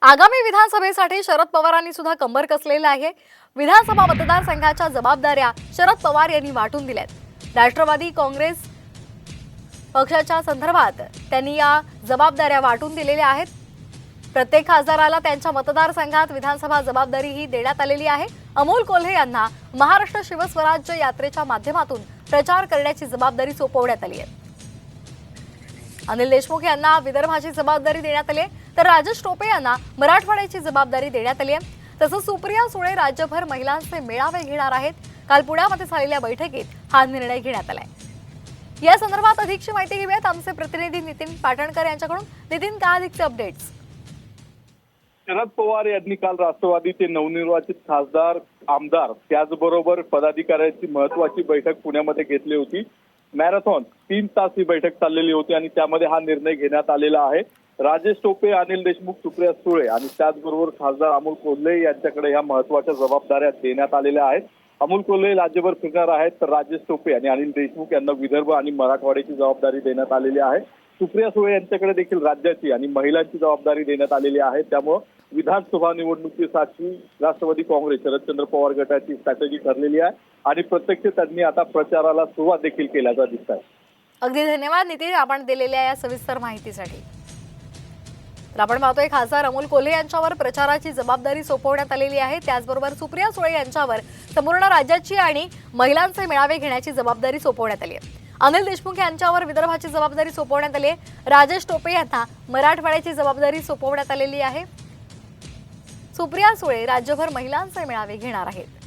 आगामी विधानसभेसाठी शरद पवारांनी सुद्धा कंबर कसलेला आहे। विधानसभा मतदारसंघाच्या जबाबदाऱ्या शरद पवार यांनी वाटून दिल्यात। राष्ट्रवादी काँग्रेस पक्षाच्या संदर्भात त्यांनी या जबाबदाऱ्या वाटून दिलेल्या आहेत। प्रत्येक खासदाराला त्यांच्या मतदारसंघात विधानसभा जबाबदारी ही देण्यात आलेली आहे। अमोल कोल्हे यांना महाराष्ट्र शिवस्वराज्य यात्रेच्या माध्यमातून प्रचार करण्याची जबाबदारी सोपवण्यात आली आहे। अनिल देशमुख यांना विदर्भाची जबाबदारी देण्यात आली आहे, तर राजेश टोपे यांना मराठवाड्याची जबाबदारी देण्यात आली आहे। तसंच सुप्रिया सुळे राज्यभर महिलांचे मेळावे घेणार आहेत। काल पुण्यामध्ये झालेल्या बैठकीत हा निर्णय घेण्यात आलाय। या संदर्भात अधिकची माहिती घेऊयात आमचे प्रतिनिधी नितीन पाटणकर यांच्याकडून। नितीन, काय अधिकचे अपडेट्स? शरद पवार यांनी काल राष्ट्रवादीचे नवनिर्वाचित खासदार, आमदार त्याचबरोबर पदाधिकाऱ्यांची महत्त्वाची बैठक पुण्यामध्ये घेतली होती। मॅरेथॉन 3 तास ही बैठक चाललेली होती आणि त्यामध्ये हा निर्णय घेण्यात आलेला आहे। राजेश टोपे, अनिल देशमुख, सुप्रिया सुळे आणि त्याचबरोबर खासदार अमोल कोल्हे यांच्याकडे ह्या महत्त्वाच्या जबाबदाऱ्या देण्यात आलेल्या आहेत। अमोल कोल्हे राज्यभर फिरणार आहेत, तर राजेश टोपे आणि अनिल देशमुख यांना विदर्भ आणि मराठवाड्याची जबाबदारी देण्यात आलेली आहे। सुप्रिया सुळे यांच्याकडे देखील राज्याची आणि महिलांची जबाबदारी देण्यात आलेली आहे। त्यामुळे विधानसभा निवडणुकीसाठी राष्ट्रवादी काँग्रेस शरदचंद्र पवार गटाची स्ट्रॅटेजी ठरलेली आहे आणि प्रत्यक्ष त्यांनी आता प्रचाराला सुरुवात देखील केल्याचं दिसत आहे। अगदी धन्यवाद नितीन, आपण दिलेल्या या सविस्तर माहितीसाठी। तर आपण पाहतोय खासदार अमोल कोल्हे यांच्यावर प्रचाराची जबाबदारी सोपवण्यात आलेली आहे। त्याचबरोबर सुप्रिया सुळे यांच्यावर संपूर्ण राज्याची आणि महिलांचे मेळावे घेण्याची जबाबदारी सोपवण्यात आली आहे। अनिल देशमुख यांच्यावर विदर्भाची जबाबदारी सोपवण्यात आली आहे। राजेश टोपे यांना मराठवाड्याची जबाबदारी सोपवण्यात आलेली आहे। सुप्रिया सुळे राज्यभर महिलांचे मेळावे घेणार आहेत।